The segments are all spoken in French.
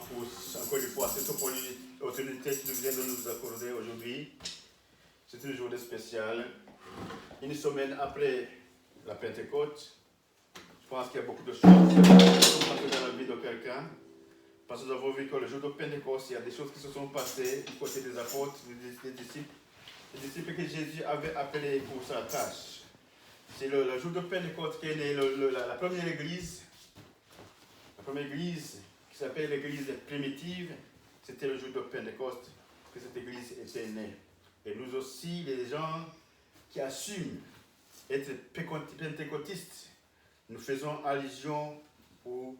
pour, encore une fois, cette opportunité qu'il vient de nous accorder aujourd'hui. C'est une journée spéciale. Une semaine après la Pentecôte, je pense qu'il y a beaucoup de choses qui sont passées dans la vie de quelqu'un. Parce que nous avons vu que le jour de Pentecôte, il y a des choses qui se sont passées du côté des apôtres, des disciples. Les disciples que Jésus avait appelés pour sa tâche. C'est le jour de Pentecôte qu'est née la première église. La première église qui s'appelle l'église primitive, c'était le jour de Pentecôte que cette église était née. Et nous aussi, les gens qui assument être pentecôtistes, nous faisons allusion ou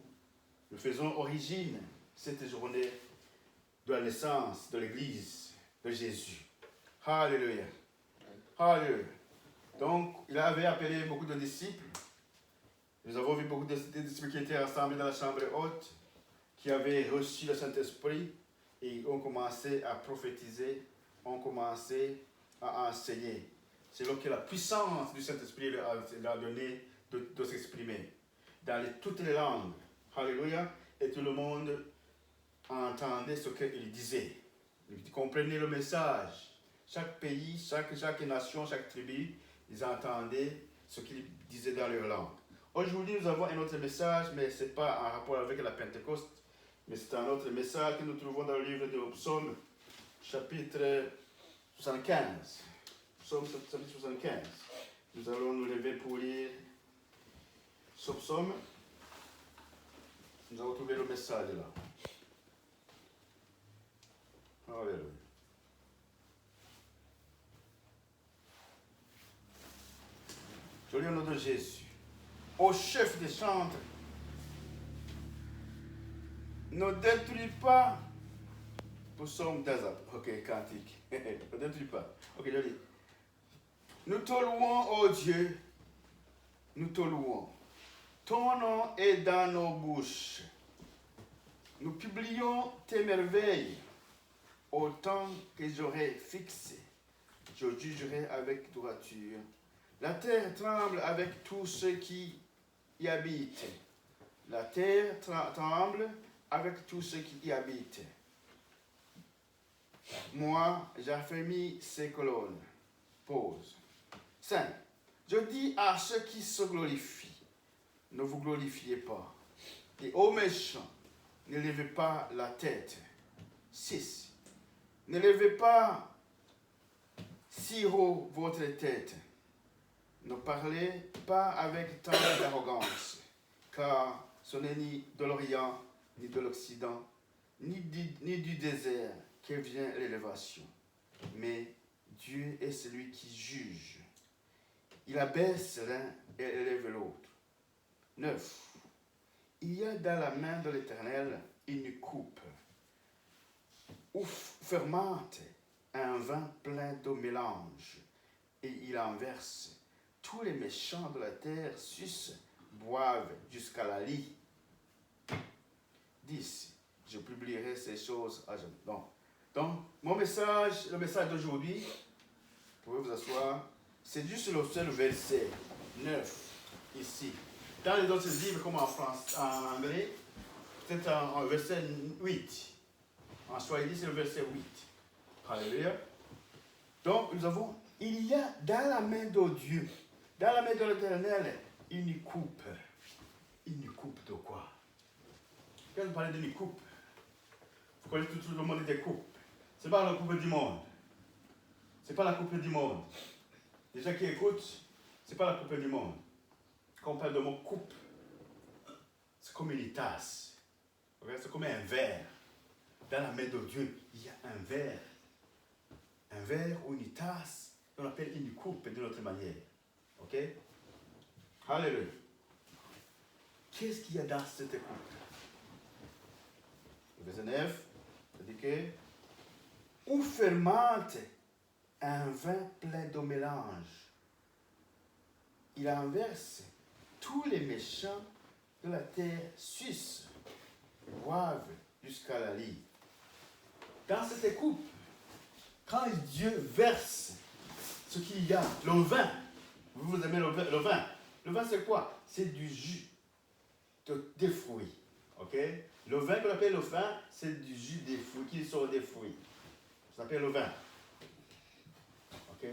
nous faisons origine cette journée de la naissance de l'église de Jésus. Alléluia. Alléluia. Donc, il avait appelé beaucoup de disciples. Nous avons vu beaucoup de disciples qui étaient rassemblés dans la chambre haute, qui avaient reçu le Saint-Esprit et ont commencé à prophétiser, ont commencé à enseigner. C'est donc que la puissance du Saint-Esprit leur a donné de s'exprimer dans toutes les langues. Alléluia. Et tout le monde entendait ce qu'il disait. Ils comprenaient le message. Chaque pays, chaque nation, chaque tribu, ils entendaient ce qu'il disait dans leur langue. Aujourd'hui, nous avons un autre message, mais ce n'est pas en rapport avec la Pentecôte, mais c'est un autre message que nous trouvons dans le livre de Psaume, chapitre 75. Psaume 75. Nous allons nous lever pour lire ce psaume. Nous allons trouver le message là. Alléluia. Je lis au nom de Jésus. Ô chef des chantres, ne détruis pas. Psaume d'Azap. Ok, cantique. Ne détruis pas. Ok, je lis. Nous te louons, ô Dieu. Nous te louons. Ton nom est dans nos bouches. Nous publions tes merveilles. Autant que j'aurai fixé, je jugerai avec droiture. La terre tremble avec tous ceux qui y habitent. La terre tremble avec tous ceux qui y habitent. Moi, j'affermis ces colonnes. Pause. 5. Je dis à ceux qui se glorifient, ne vous glorifiez pas. Et aux méchants, ne levez pas la tête. 6. Ne levez pas si haut votre tête. Ne parlez pas avec tant d'arrogance, car ce n'est ni de l'Orient, ni de l'Occident, ni du désert que vient l'élévation. Mais Dieu est celui qui juge. Il abaisse l'un et élève l'autre. 9. Il y a dans la main de l'Éternel une coupe, où fermente un vin plein de mélange, et il en verse. Tous les méchants de la terre sucent, boivent jusqu'à la lie. 10. Je publierai ces choses à jamais. Donc, mon message, le message d'aujourd'hui, vous pouvez vous asseoir, c'est juste le seul verset 9, ici. Dans les autres livres, comme en anglais, peut-être en verset 8. En Swahili, c'est le verset 8. Alléluia. Donc, nous avons, il y a dans la main de Dieu, dans la main de l'Éternel, une coupe. Une coupe de quoi? Quand vous parlez d'une coupe, vous connaissez tout le monde des coupes. Ce n'est pas la coupe du monde. Ce n'est pas la coupe du monde. Les gens qui écoutent, ce n'est pas la coupe du monde. Quand on parle de mot coupe, c'est comme une tasse. C'est comme un verre. Dans la main de Dieu, il y a un verre. Un verre ou une tasse, on appelle une coupe d'une autre manière. Ok? Alléluia. Qu'est-ce qu'il y a dans cette coupe? Le verset 9, ça dit que où fermente un vin plein de mélange, il en verse. Tous les méchants de la terre sucent, boivent jusqu'à la lie. Dans cette coupe, quand Dieu verse ce qu'il y a, le vin, vous aimez le vin. Le vin, c'est quoi? C'est du jus des fruits. Ok? Le vin qu'on appelle le vin, c'est du jus des fruits, qui sort des fruits. Ça s'appelle le vin. Ok?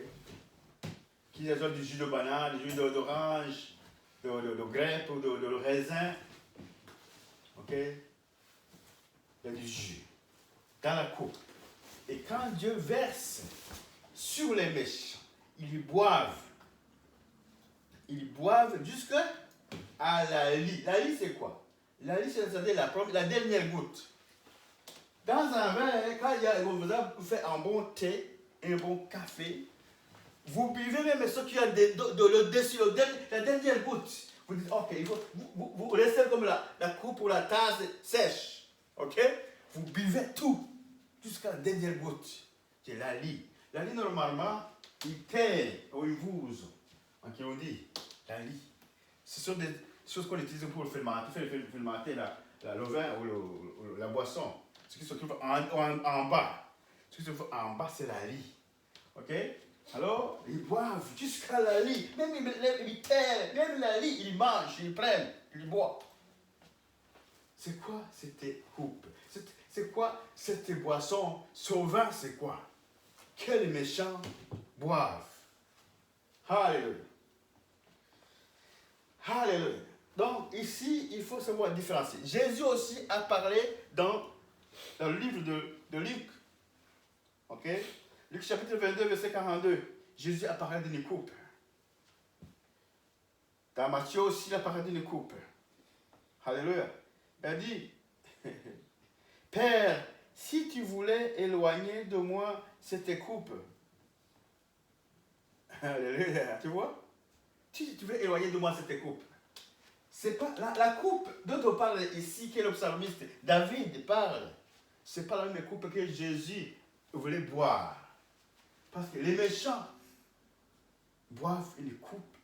Qui est du jus de banane, du jus d'orange, de grapes ou de raisin. Ok? Il y a du jus dans la coupe. Et quand Dieu verse sur les méchants, ils boivent. Ils boivent jusqu'à la lie. La lie, c'est quoi? La lie, c'est-à-dire la dernière goutte. Dans un vin, quand vous faites un bon thé, un bon café, vous buvez même ce qu'il y a le dessus, la dernière goutte. Vous dites, ok, vous laissez comme la coupe ou la tasse sèche. Ok? Vous buvez tout jusqu'à la dernière goutte. C'est la lie. La lie, normalement, il perd ou il vuse. Ok, on dit, la lie. Ce sont des choses qu'on utilise pour fermenter le vin ou la boisson. Ce qui se trouve en bas. Ce qui se trouve en bas, c'est la lie. Ok? Alors, ils boivent jusqu'à la lie. Même ils perdent, même la lie, ils mangent, ils prennent, ils boivent. C'est quoi cette coupe? C'est quoi cette boisson? Ce vin, c'est quoi? Que les méchants boivent. Alléluia. Alléluia. Donc, ici, il faut savoir différencier. Jésus aussi a parlé dans le livre de Luc. Ok? Luc chapitre 22, verset 42. Jésus a parlé d'une coupe. Dans Matthieu aussi, il a parlé d'une coupe. Alléluia. Il a dit, Père, si tu voulais éloigner de moi cette coupe. Alléluia. Tu vois? Si tu veux éloigner de moi cette coupe. C'est pas la coupe dont on parle ici, qui est le psalmiste David parle. Ce n'est pas la même coupe que Jésus voulait boire. Parce que les méchants boivent une coupe,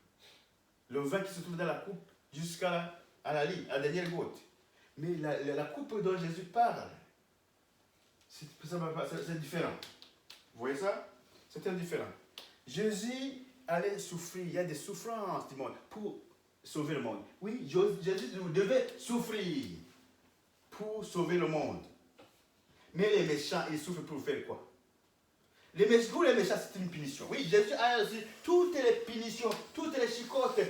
le vin qui se trouve dans la coupe, jusqu'à la lie, à la dernière goutte. Mais la coupe dont Jésus parle, c'est différent. Vous voyez ça? C'est différent. Jésus allait souffrir, il y a des souffrances du monde pour sauver le monde. Oui, Jésus devait souffrir pour sauver le monde. Mais les méchants, ils souffrent pour faire quoi? Pour les méchants, c'est une punition. Oui, Jésus a aussi toutes les punitions, toutes les chicotes,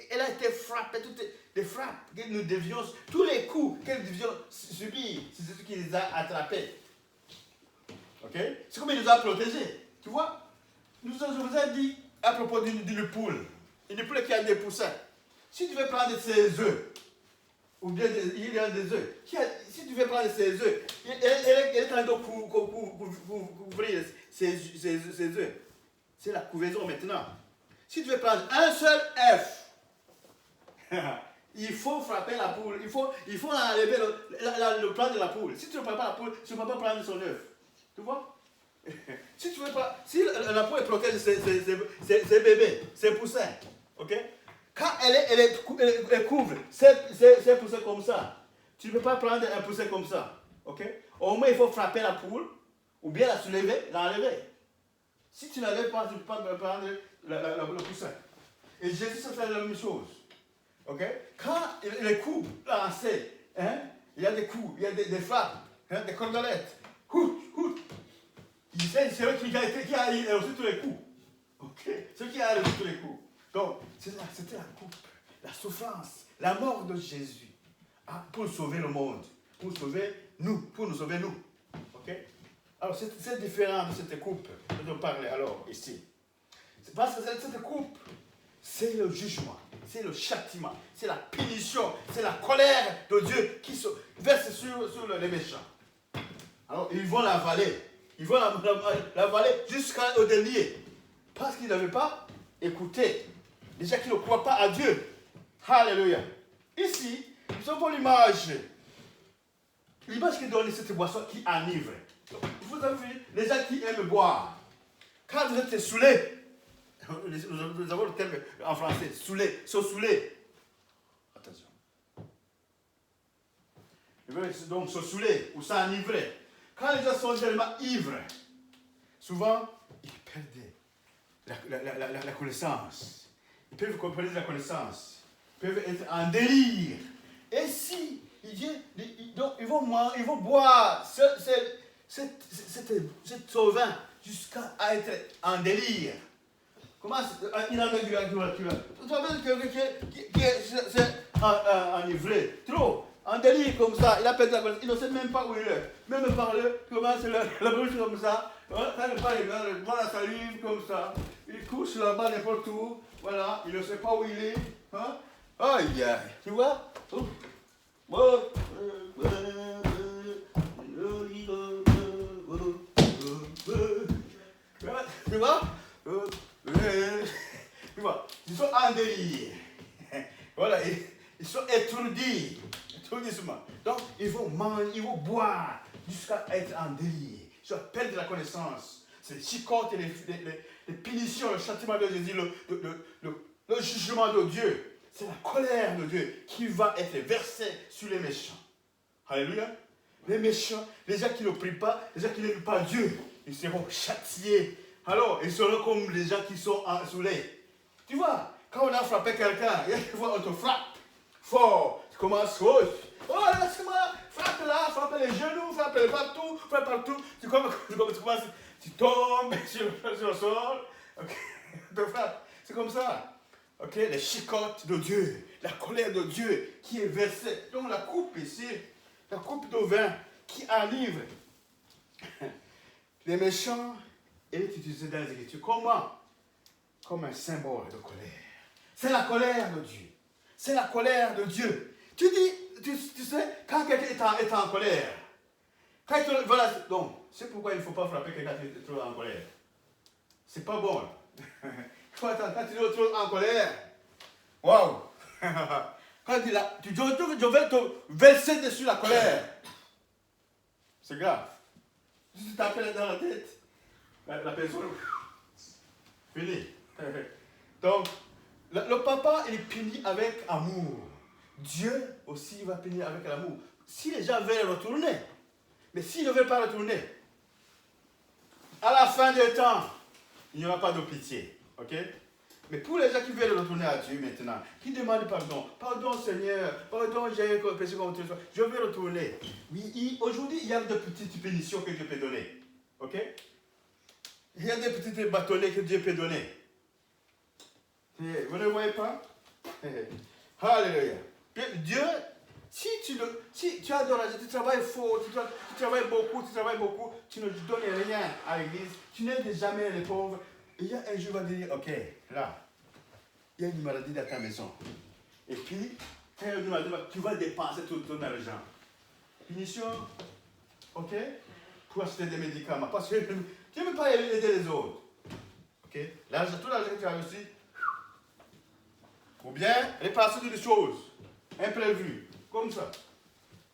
elle a été frappée, toutes les frappes que nous devions, tous les coups que nous devions subir, c'est ce qui les a attrapés. Ok? C'est comme il nous a protégés. Tu vois? Je vous ai dit à propos d'une poule, une poule qui a des poussins. Si tu veux prendre ses œufs, ou bien il y a des œufs, si tu veux prendre ses œufs, elle est en train de couvrir ses œufs. C'est la couvaison maintenant. Si tu veux prendre un seul œuf, il faut frapper la poule, il faut enlever le plan de la poule. Si tu ne prends pas la poule, tu ne peux pas prendre son œuf. Tu vois? Si tu veux pas, si la poule protège ses bébés, ses poussins, ok? Quand elle couvre ses poussins comme ça, tu ne peux pas prendre un poussin comme ça, ok? Au moins il faut frapper la poule, ou bien la soulever, l'enlever. Si tu n'enlèves pas, tu ne peux pas prendre le poussin. Et Jésus se fait la même chose, ok? Quand les coups lancés, hein, il y a des coups, il y a des frappes, hein, des cordelettes, c'est celui qui a reçu tous les coups. Ok? Celui qui a reçu tous les coups. Donc, c'était la coupe, la souffrance, la mort de Jésus. Pour sauver le monde. Pour nous sauver nous. Ok? Alors, c'est différent de cette coupe dont on parlait alors ici. C'est parce que cette coupe, c'est le jugement, c'est le châtiment, c'est la punition, c'est la colère de Dieu qui se verse sur les méchants. Alors, ils vont l'avaler. Ils vont l'avaler jusqu'au dernier. Parce qu'ils n'avaient pas écouté. Déjà qu'ils ne croient pas à Dieu. Alléluia. Ici, nous avons l'image. L'image qui donne cette boisson qui enivre. Vous avez vu, les gens qui aiment boire. Quand vous êtes saoulé, nous avons le terme en français, saoulé, se saouler. Attention. Donc se saouler ou s'enivrer. Quand les gens sont tellement ivres, souvent, ils perdent la connaissance. Ils peuvent comprendre la connaissance. Ils peuvent être en délire. Et si, il dit, donc ils vont boire cet vin jusqu'à être en délire. Comment il en a du c'est enivré, trop, en délire comme ça, il a perdu la connaissance, il ne sait même pas où il est. Même parler, comment c'est la bouche comme ça, quand il parle, il voit la salive comme ça, il couche là-bas n'importe où, voilà, il ne sait pas où il est. Hein? Aïe, aïe, tu vois? Tu vois? Tu vois? Ils sont en délire. Voilà, ils sont étourdissements. Donc, ils vont manger, ils vont boire jusqu'à être en délire. Ils vont perdre la connaissance. C'est les chicotes et les punitions, le châtiment de Jésus, le jugement de Dieu. C'est la colère de Dieu qui va être versée sur les méchants. Alléluia. Les méchants, les gens qui ne prient pas, les gens qui n'aiment pas Dieu, ils seront châtiés. Alors, ils seront comme les gens qui sont ensoulés. Tu vois, quand on a frappé quelqu'un, il faut on te frappe fort. Tu commences, oh laisse-moi, frappe là, frappe les genoux, frappe partout. Tu commences, tu tombes sur le sol. Okay. On te frappe. C'est comme ça. Ok, les chicottes de Dieu, la colère de Dieu qui est versée. Donc la coupe ici, la coupe de vin qui enivre les méchants est utilisée dans les Écritures. Comment? Comme un symbole de colère. C'est la colère de Dieu. C'est la colère de Dieu. Tu sais, quand quelqu'un est en colère, voilà, donc, c'est pourquoi il ne faut pas frapper quelqu'un qui est trop en colère. C'est pas bon. Quand tu es trop en colère, waouh! Quand tu dis là, je vais te verser dessus la colère. C'est grave. Si tu t'appelles dans la tête, la personne, fini. Donc, le papa, il punit avec amour. Dieu aussi va punir avec l'amour. Si les gens veulent retourner, mais s'ils ne veulent pas retourner, à la fin des temps, il n'y aura pas de pitié. Ok? Mais pour les gens qui veulent retourner à Dieu maintenant, qui demandent pardon, pardon Seigneur, pardon, j'ai péché contre toi, je veux retourner. Oui, aujourd'hui, il y a de petites punitions que Dieu peut donner. Ok? Il y a des petites bâtonnets que Dieu peut donner. Vous ne voyez pas? Alléluia. Dieu, si tu adores Dieu, tu travailles fort, tu travailles beaucoup, tu ne donnes rien à l'église, tu n'aides jamais les pauvres. Il y a un jour, il va dire, ok, là, il y a une maladie dans ta maison. Et puis, quand il y a une maladie, tu vas dépenser tout ton argent. Punition, ok, pour acheter des médicaments. Parce que tu ne veux pas aider les autres. Ok, l'argent, tout l'argent que tu as reçu, ou bien répartir des choses imprévues, comme ça.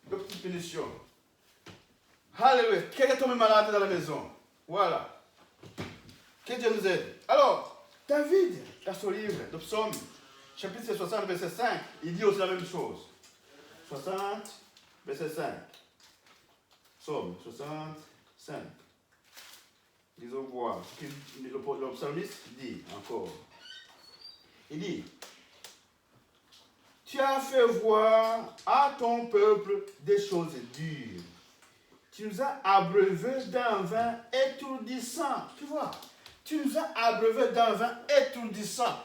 De petites punitions. Alléluia. Quelqu'un tombe malade dans la maison. Voilà. Que Dieu nous aide. Alors, David, dans son livre de Psaume, chapitre 60, verset 5, il dit aussi la même chose. 60, verset 5. Psaume 65. Disons voir ce que le psalmiste dit encore. Il dit, tu as fait voir à ton peuple des choses dures. Tu nous as abreuvés d'un vin étourdissant. Tu vois, tu nous as abreuvés d'un vin étourdissant.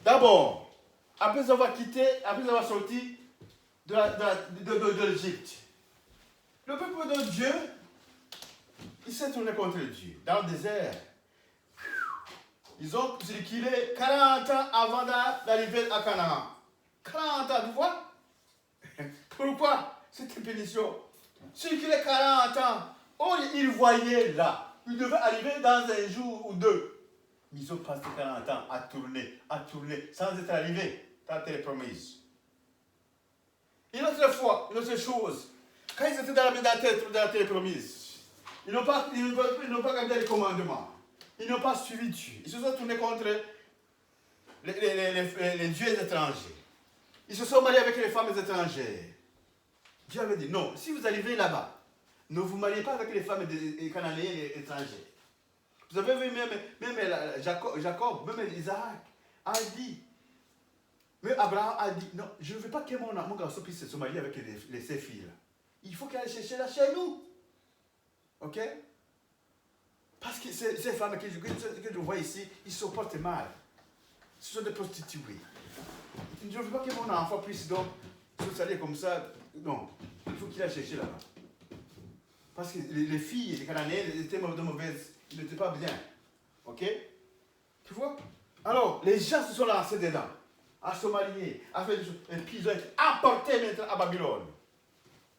D'abord, après avoir sorti de l'Égypte, le peuple de Dieu, il s'est tourné contre Dieu dans le désert. Ils ont circulé 40 ans avant d'arriver à Canaan. 40 ans, tu vois? Pourquoi cette punition? Circuler 40 ans. Oh, ils voyaient là. Ils devaient arriver dans un jour ou deux. Mais ils ont passé 40 ans à tourner, sans être arrivés dans la terre promise. Une autre fois, une autre chose. Quand ils étaient dans la terre promise, ils n'ont pas gardé les commandements. Ils n'ont pas suivi Dieu. Ils se sont tournés contre les dieux étrangers. Ils se sont mariés avec les femmes étrangères. Dieu avait dit, non, si vous arrivez là-bas, ne vous mariez pas avec les femmes cananéennes et étrangères. Vous avez vu même Jacob, même Isaac, a dit, Mais Abraham a dit, non, je ne veux pas que mon garçon puisse se marier avec ses filles. Il faut qu'elle aille chercher là chez nous. Ok? Parce que ces femmes que je vois ici, ils se portent mal. Ce sont des prostituées. Je ne veux pas que mon enfant puisse donc se salir comme ça. Non, il faut qu'il aille chercher là-bas. Parce que les filles, les Cananéennes, étaient de mauvaises. Ils n'étaient pas bien. Ok? Tu vois? Alors, les gens se sont lancés dedans, à se marier, à faire des choses. Et puis ils ont été apportés maintenant à Babylone.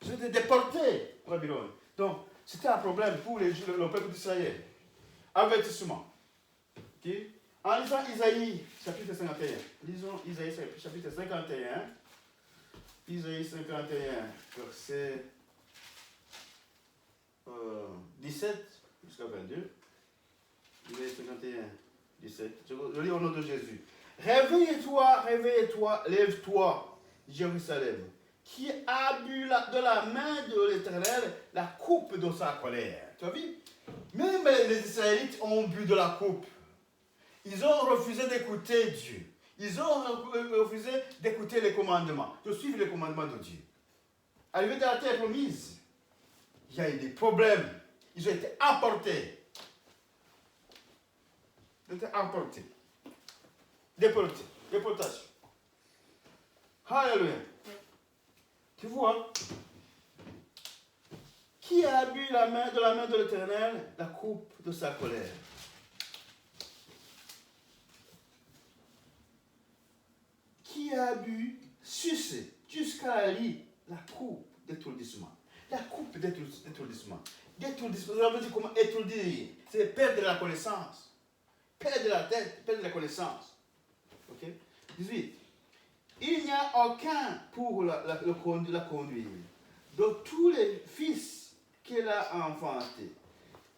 Ils ont été déportés à Babylone. Donc, c'était un problème pour le peuple d'Israël. Avertissement. Ok? En lisant Isaïe, chapitre 51. Lisons Isaïe, chapitre 51. Isaïe 51, verset 17 jusqu'à 22. Isaïe 51, 17. Je lis au nom de Jésus. Réveille-toi, réveille-toi, lève-toi, Jérusalem, qui a bu de la main de l'Éternel la coupe de sa colère. Tu as vu? Même les Israélites ont bu de la coupe. Ils ont refusé d'écouter Dieu. Ils ont refusé d'écouter les commandements, de suivre les commandements de Dieu. Arrivé dans la terre promise, il y a eu des problèmes. Ils ont été emportés. Ils ont été emportés. Déportés. Déportation. Alléluia. Tu vois? Qui a bu de la main de l'Éternel la coupe de sa colère? Qui a bu, sucé, jusqu'à la coupe d'étourdissement. La coupe d'étourdissement. D'étourdissement, ça veut dire comment étourdir? C'est perdre la connaissance. Perdre la tête, perdre la connaissance. Ok? 18. Il n'y a aucun pour la conduire. De tous les fils qu'elle a enfantés,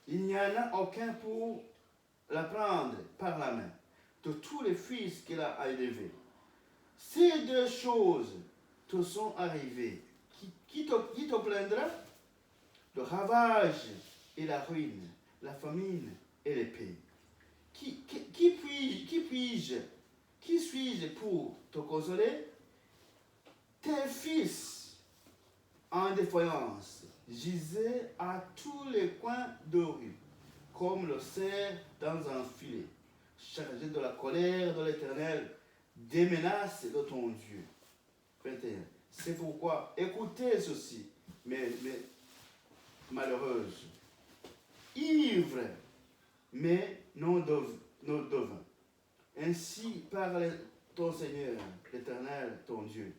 il n'y en a aucun pour la prendre par la main. De tous les fils qu'elle a élevés. Ces deux choses te sont arrivées. Qui te plaindra? Le ravage et la ruine, la famine et l'épée. Qui suis-je pour te consoler? Tes fils en défaillance gisaient à tous les coins de rue, comme le cerf dans un filet, chargé de la colère de l'Éternel, des menaces de ton Dieu. 21. C'est pourquoi écoutez ceci, mais malheureuse, ivre, mais non devin. Ainsi parle ton Seigneur, l'Éternel, ton Dieu,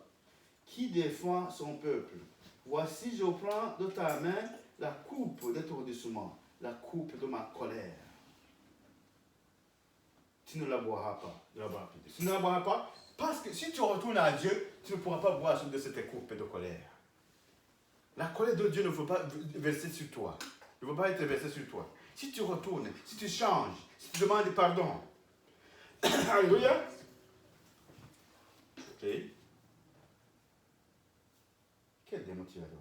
qui défend son peuple. Voici, je prends de ta main la coupe d'étourdissement, la coupe de ma colère. Tu ne la boiras pas. Tu ne la boiras pas parce que si tu retournes à Dieu, tu ne pourras pas boire de cette coupe de colère. La colère de Dieu ne veut pas verser sur toi. Ne veut pas être versée sur toi. Si tu retournes, si tu changes, si tu demandes pardon. Alléluia. Ok. Quel démotivateur.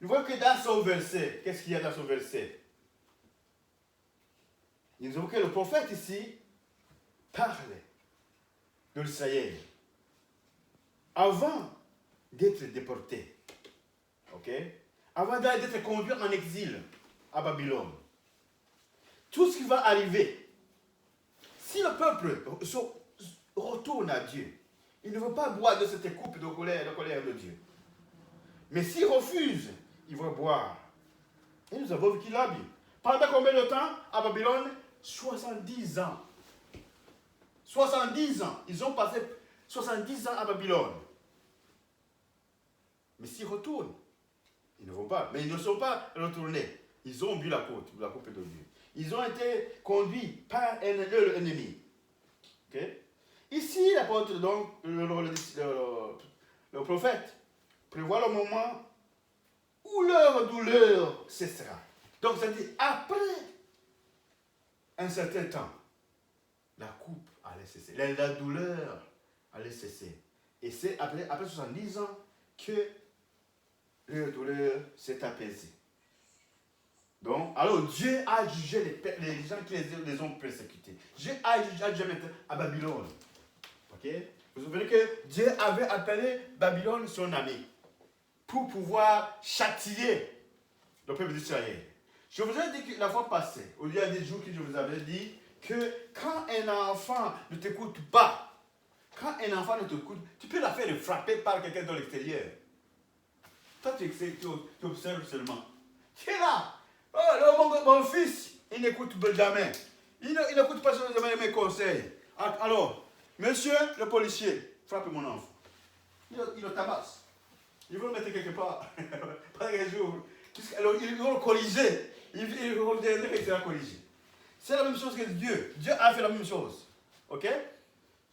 Nous voyons que dans son verset, qu'est-ce qu'il y a dans son verset? Nous avons que le prophète ici parle de l'Israël avant d'être déporté. Ok? Avant d'être conduit en exil à Babylone. Tout ce qui va arriver, si le peuple retourne à Dieu, il ne veut pas boire de cette coupe de colère de Dieu. Mais s'il refuse, il va boire. Et nous avons vu qu'il a bu. Pendant combien de temps à Babylone? 70 ans. 70 ans. Ils ont passé 70 ans à Babylone. Mais s'ils retournent, ils ne vont pas. Mais ils ne sont pas retournés. Ils ont bu la coupe de Dieu. Ils ont été conduits par leur ennemi. Okay? Ici, l'apôtre, donc, le prophète, prévoit le moment où leur douleur cessera. Donc, ça dit, après un certain temps, la coupe allait cesser. La douleur allait cesser. Et c'est après 70 ans que leur douleur s'est apaisée. Donc, alors Dieu a jugé les gens qui les ont persécutés. Dieu a jugé maintenant à Babylone. Ok? Vous vous souvenez que Dieu avait appelé Babylone son ami pour pouvoir châtier le peuple d'Israël. Je vous ai dit que la fois passée, il y a des jours que je vous avais dit que quand un enfant ne t'écoute pas, quand un enfant ne t'écoute, tu peux la faire frapper par quelqu'un de l'extérieur. Toi, tu observes seulement. Tu es là. Oh, mon fils, il n'écoute jamais. Il n'écoute pas jamais mes conseils. Alors, monsieur le policier, frappe mon enfant. Il le tabasse. Il veut le mettre quelque part. Pas un jour. Alors, il veut le corriger. Il veut dire qu'il sera corrigé. C'est la même chose que Dieu. Dieu a fait la même chose. Ok?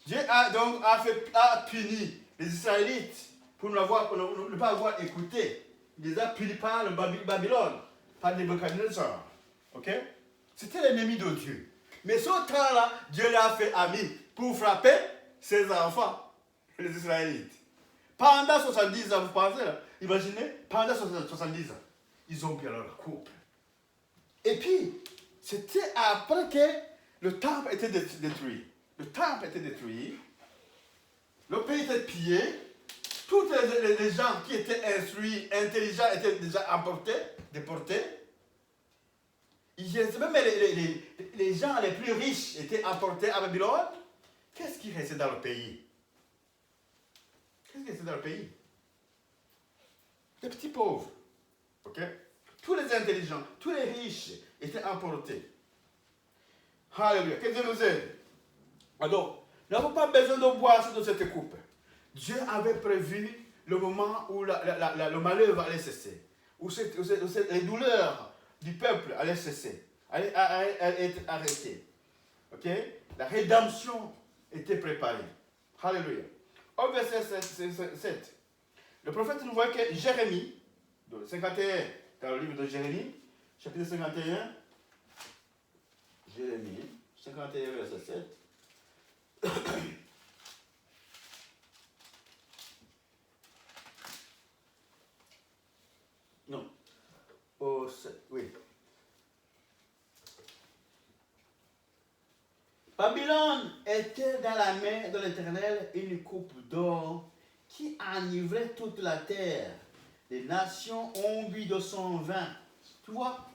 Dieu a puni les Israélites pour ne pas avoir écouté. Il les a punis par le Babylone, par Nebuchadnezzar. Ok? C'était l'ennemi de Dieu. Mais ce temps-là, Dieu l'a fait ami pour frapper ses enfants, les Israélites. Pendant 70 ans, vous pensez là? Imaginez, pendant 70 ans, ils ont perdu leur couple. Et puis, c'était après que le temple était détruit. Le temple était détruit. Le pays était pillé. Tous les gens qui étaient instruits, intelligents, étaient déjà emportés, déportés. Même les gens les plus riches étaient emportés à Babylone. Qu'est-ce qui restait dans le pays? Qu'est-ce qui restait dans le pays? Les petits pauvres. Ok? Tous les intelligents, tous les riches étaient emportés. Alléluia. Que Dieu nous aide. Alors, nous n'avons pas besoin de boire de cette coupe. Dieu avait prévu le moment où le malheur allait cesser, où les douleurs du peuple allaient cesser, allaient être arrêtées. Ok? La rédemption était préparée. Alléluia. Au verset 7, le prophète nous voit que Jérémie, dans le 51, dans le livre de Jérémie, chapitre 51, Jérémie, 51, verset 7. Non. Au 7, oui. Babylone était dans la main de l'Éternel une coupe d'or qui enivrait toute la terre. Les nations ont bu de son vin. Tu vois?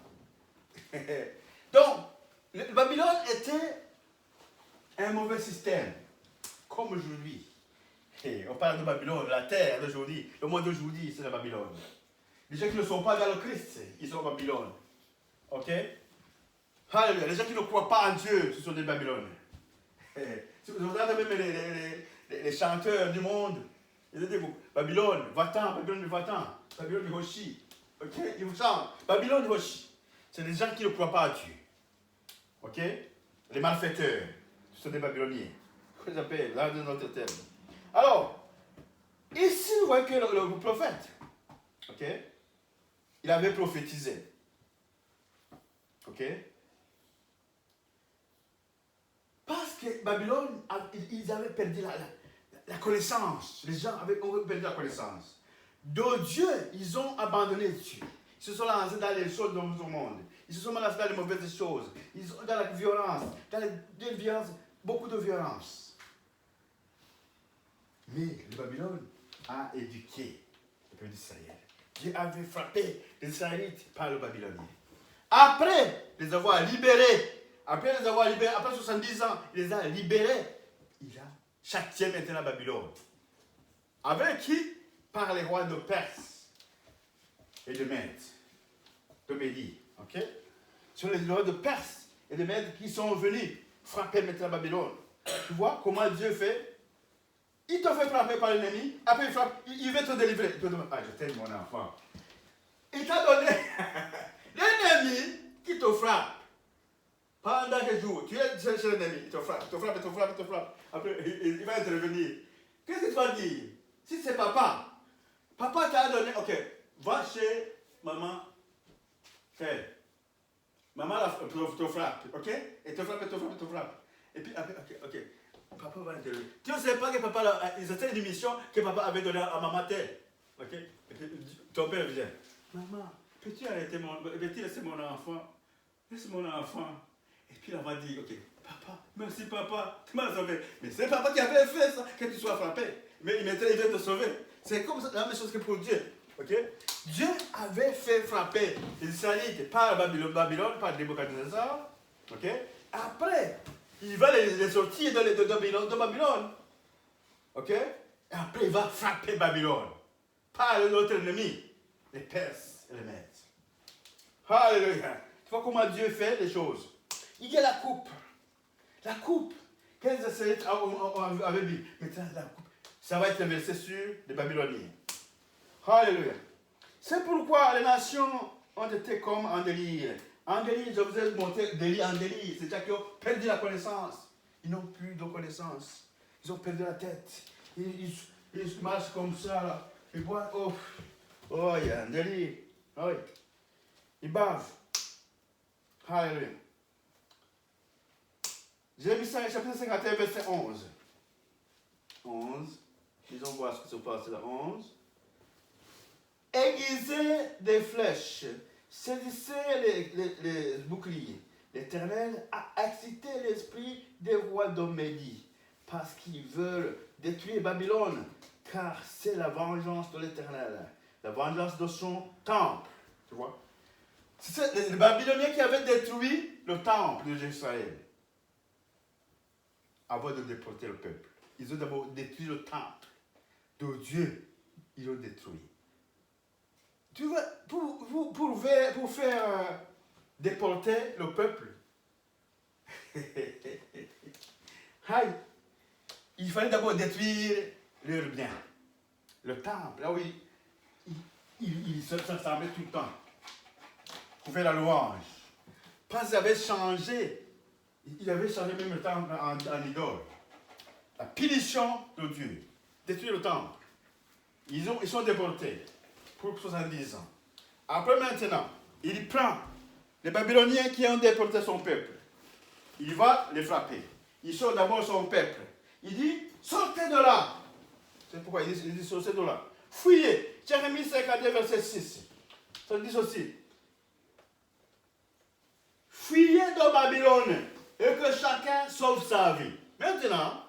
Donc, Babylone était un mauvais système, comme aujourd'hui. On parle de Babylone, la terre d'aujourd'hui, le monde d'aujourd'hui, c'est la Babylone. Les gens qui ne sont pas dans le Christ, ils sont en Babylone. Ok? Alléluia. Les gens qui ne croient pas en Dieu, ce sont des Babyloniens. Si vous regardez même les chanteurs du monde, ils disent Babylone, va-t'en, Babylone, va-t'en, Babylone, Hoshi. Ok? Ils vous chantent Babylone, Hoshi. C'est des gens qui ne croient pas à Dieu. Ok? Les malfaiteurs, ce sont des Babyloniens. Qu'on appelle, là de notre terme. Alors, ici, vous voyez que le prophète, ok? Il avait prophétisé. Ok? Parce que Babylone, ils avaient perdu la connaissance. Les gens avaient perdu la connaissance. De Dieu, ils ont abandonné Dieu. Ils se sont lancés dans les choses de ce monde. Ils se sont lancés dans les mauvaises choses. Ils sont dans la violence. Dans les violences, beaucoup de violence. Mais le Babylone a éduqué le peuple d'Israël. Dieu avait frappé les Israélites par le Babylonien. Après les avoir libérés, après 70 ans, il les a libérés. Il a châtié maintenant Babylone. Avec qui? Par les rois de Perse et de Mède. De Médie. Ok? Ce sont les rois de Perse et de Mède qui sont venus frapper maintenant Babylone. Tu vois comment Dieu fait? Il te fait frapper par l'ennemi, après il frappe, il veut te délivrer. Il te dit, ah, je t'aime mon enfant. Il t'a donné l'ennemi qui te frappe. Pendant quelques jours, tu es chez l'ennemi, il te frappe, il te frappe, il te frappe, il te frappe. Après, il va intervenir. Qu'est-ce que tu vas dire? Si c'est papa, papa t'a donné, ok, va chez maman, fais. Maman te frappe, ok? Et te frappe, et te frappe, et te frappe. Et puis après, ok. Papa va intervenir. Tu ne sais pas que papa, c'était une mission que papa avait donnée à maman telle. Ok? Et puis ton père vient. Maman, Peux-tu arrêter peux-tu laisser mon enfant? Laisse mon enfant. Et puis elle va dire, ok, papa, merci papa, tu m'as sauvé. Mais c'est papa qui avait fait ça, que tu sois frappé. Mais il vient te sauver. C'est comme ça, la même chose que pour Dieu. Ok? Dieu avait fait frapper les Israélites par Babylone, par Nebuchadnezzar. Ok? Après, il va les sortir de Babylone. Ok? Et après, il va frapper Babylone par notre ennemi, les Perses et les Mèdes. Alléluia. Tu vois comment Dieu fait les choses. Il y a la coupe. La coupe. Quels Israélites avaient dit? Maintenant, la coupe. Ça va être versé sur les Babyloniens. Alléluia. C'est pourquoi les nations ont été comme en délire. En délire, je vous ai montré délire en délire. C'est-à-dire qu'ils ont perdu la connaissance. Ils n'ont plus de connaissance. Ils ont perdu la tête. Ils marchent comme ça, là. Ils boivent. Oh, il y a un délire. Oui. Ils bavent. Alléluia. Jérémie chapitre 51, verset 11. 11. Disons voir ce qui se passe là. 11. Aiguisez des flèches, saisissez les boucliers. L'Éternel a excité l'esprit des rois de Médie, parce qu'ils veulent détruire Babylone, car c'est la vengeance de l'Éternel, la vengeance de son temple. Tu vois? C'est les Babyloniens qui avaient détruit le temple de Jérusalem, avant de déporter le peuple. Ils ont d'abord détruit le temple de Dieu. Ils l'ont détruit. Tu vois, pour faire déporter le peuple, il fallait d'abord détruire leur bien. Le temple, là où ils s'assemblaient tout le temps pour faire la louange. Parce qu'ils avaient changé, même le temple en idole. La punition de Dieu, détruire le temple. Ils sont déportés pour 70 ans. Après maintenant, il prend les Babyloniens qui ont déporté son peuple. Il va les frapper. Ils sont d'abord son peuple. Il dit, sortez de là. C'est pourquoi il dit, sortez de là. Fuyez. Jérémie 52, verset 6. Ça dit ceci. Fuyez de Babylone et que chacun sauve sa vie. Maintenant,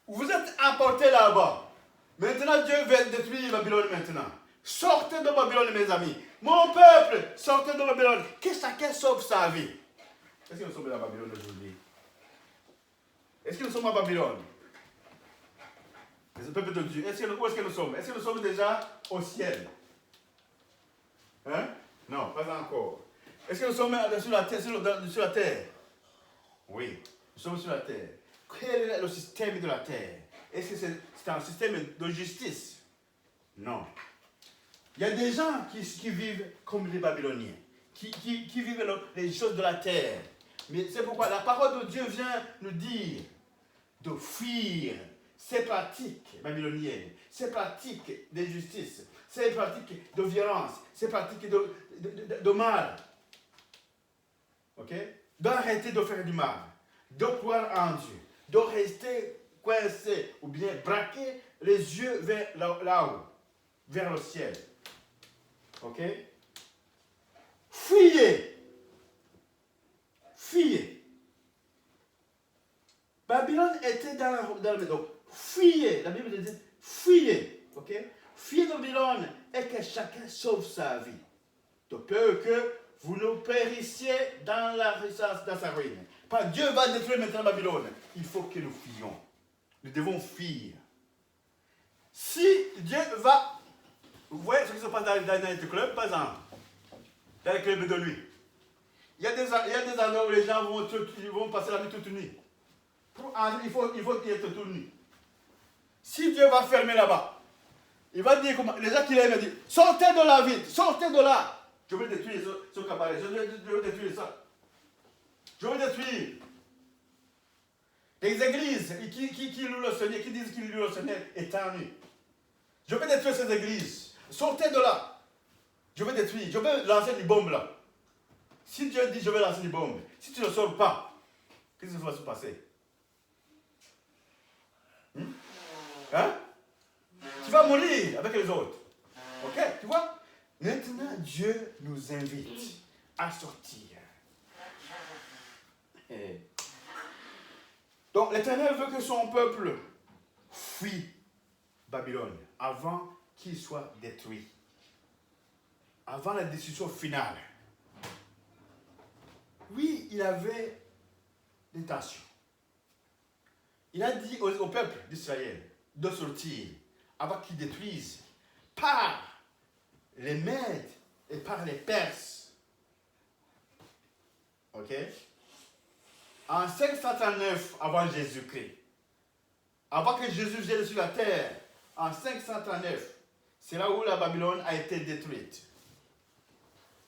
vous êtes apportés là-bas. Maintenant, Dieu veut détruire Babylone maintenant. Sortez de Babylone, mes amis. Mon peuple, sortez de Babylone. Que chacun sauve sa vie. Est-ce que nous sommes à Babylone aujourd'hui? Est-ce que nous sommes à Babylone? Le peuple de Dieu. Où est-ce que nous sommes? Est-ce que nous sommes déjà au ciel? Hein? Non, pas encore. Est-ce que nous sommes sur la terre? Oui, nous sommes sur la terre. Quel est le système de la terre? Est-ce que c'est un système de justice? Non. Il y a des gens qui vivent comme les Babyloniens, qui vivent les choses de la terre. Mais c'est pourquoi la parole de Dieu vient nous dire de fuir ces pratiques babyloniennes, ces pratiques d'injustice, ces pratiques de violence, ces pratiques de mal. Ok? D'arrêter de faire du mal, de croire en Dieu, de rester coincé ou bien braquer les yeux vers là-haut, vers le ciel. Ok? Fuyez. Fuyez. Babylone était dans le donc fuyez. La Bible dit fuyez. Ok? Fuyez de Babylone et que chacun sauve sa vie. De peur que vous ne périssiez dans sa ruine. Pas Dieu va détruire maintenant Babylone. Il faut que nous fuyions. Nous devons fuir. Si Dieu va... Vous voyez ce qui se passe dans les clubs, par exemple, dans les clubs de nuit. Il y a des endroits où les gens vont passer la nuit toute nuit. Il faut y être toute nuit. Si Dieu va fermer là-bas, il va dire comment. Les gens qui l'aiment disent, sortez de la ville, sortez de là. Je veux détruire ce cabaret, je veux détruire ça. Je veux détruire. Les églises qui louent le Seigneur, qui disent qu'ils louent le Seigneur, éternel. Je veux détruire ces églises. Sortez de là. Je veux détruire. Je veux lancer des bombes là. Si Dieu dit je vais lancer des bombes, si tu ne sors pas, qu'est-ce qui va se passer? Hein? Tu vas mourir avec les autres. Ok? Tu vois? Maintenant, Maintenant, Dieu nous invite à sortir. Donc, l'Éternel veut que son peuple fuit Babylone avant qu'il soit détruit. Avant la décision finale. Oui, il avait des tensions. Il a dit au peuple d'Israël de sortir avant qu'ils détruisent par les Mèdes et par les Perses. Ok? En 539 avant Jésus-Christ, avant que Jésus vienne sur la terre, en 539, c'est là où la Babylone a été détruite,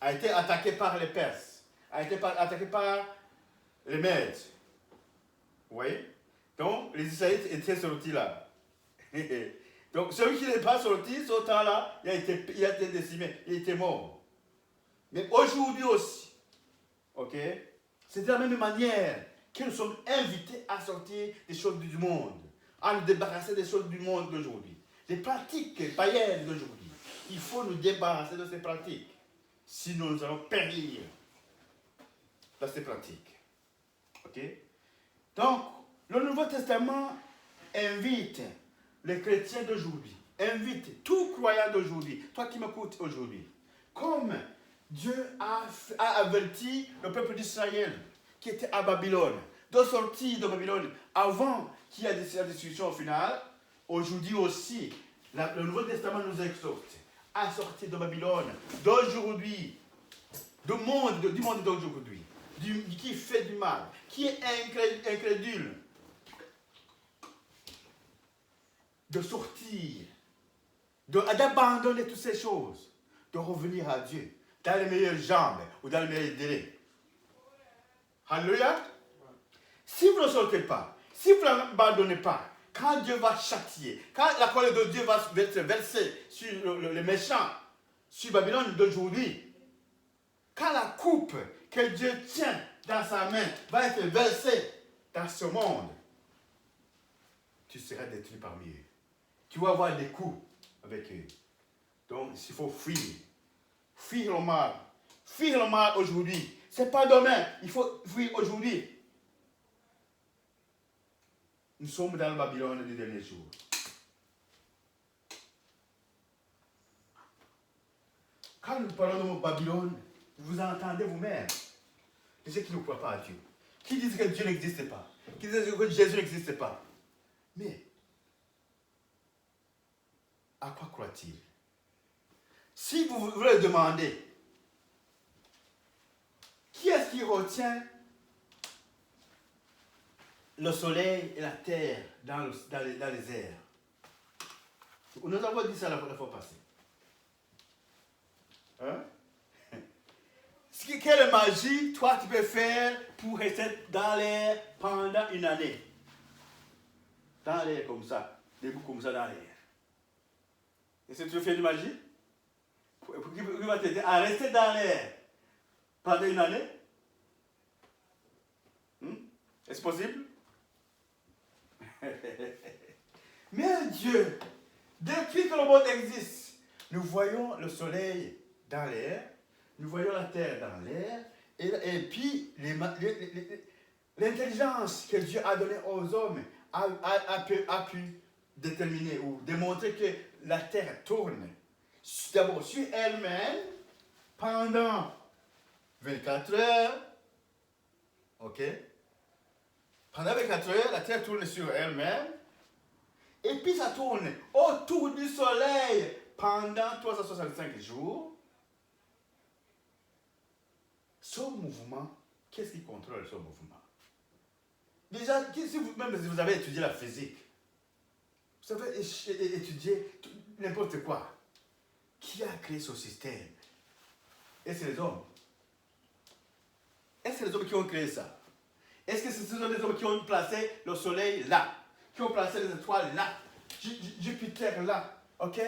a été attaquée par les Perses, a été attaquée par les Mèdes. Vous voyez? Donc, les Israélites étaient sortis là. Donc, celui qui n'est pas sorti, ce temps-là, il a été décimé, il était mort. Mais aujourd'hui aussi, ok? C'est de la même manière que nous sommes invités à sortir des choses du monde, à nous débarrasser des choses du monde d'aujourd'hui. Les pratiques païennes d'aujourd'hui. Il faut nous débarrasser de ces pratiques. Sinon, nous allons périr dans ces pratiques. Ok? Donc, le Nouveau Testament invite les chrétiens d'aujourd'hui, invite tout croyant d'aujourd'hui, toi qui m'écoutes aujourd'hui, comme Dieu a averti le peuple d'Israël qui était à Babylone, de sortir de Babylone avant qu'il y ait la destruction finale. Aujourd'hui aussi, le Nouveau Testament nous exhorte à sortir de Babylone, d'aujourd'hui, du monde d'aujourd'hui, qui fait du mal, qui est incrédule, de sortir, d'abandonner toutes ces choses, de revenir à Dieu, dans les meilleures jambes ou dans les meilleurs délais. Alléluia. Si vous ne sortez pas, si vous n'abandonnez pas, quand Dieu va châtier, quand la colère de Dieu va se verser sur les méchants, sur Babylone d'aujourd'hui, quand la coupe que Dieu tient dans sa main va être versée dans ce monde, tu seras détruit parmi eux. Tu vas avoir des coups avec eux. Donc, il faut fuir. Fuir le mal. Fuir le mal aujourd'hui. Ce n'est pas demain. Il faut fuir aujourd'hui. Nous sommes dans le Babylone des derniers jours. Quand nous parlons de Babylone, vous entendez vous-même. Ceux qui ne croient pas à Dieu. Qui disent que Dieu n'existe pas. Qui disent que Jésus n'existe pas. Mais, à quoi croit-il? Si vous voulez demander, qui est-ce qui retient le soleil et la terre dans les airs? Nous avons dit ça la fois passée. Hein? Quelle magie, toi, tu peux faire pour rester dans l'air pendant une année? Dans l'air comme ça, debout comme ça dans l'air. Est-ce que tu veux faire une magie? Qui va t'aider à rester dans l'air pendant une année? Est-ce possible? Mais Dieu, depuis que le monde existe, nous voyons le soleil dans l'air, nous voyons la terre dans l'air, et puis l'intelligence que Dieu a donnée aux hommes a pu déterminer ou démontrer que la terre tourne d'abord sur elle-même pendant 24 heures. Ok? Pendant 24 heures, la terre tourne sur elle-même. Et puis ça tourne autour du soleil pendant 365 jours. Ce mouvement, qu'est-ce qui contrôle ce mouvement? Déjà, si vous avez étudié la physique, vous avez étudié n'importe quoi. Qui a créé ce système? Est-ce les hommes? Est-ce les hommes qui ont créé ça? Est-ce que ce sont les hommes qui ont placé le soleil là? Qui ont placé les étoiles là? Jupiter là? Ok?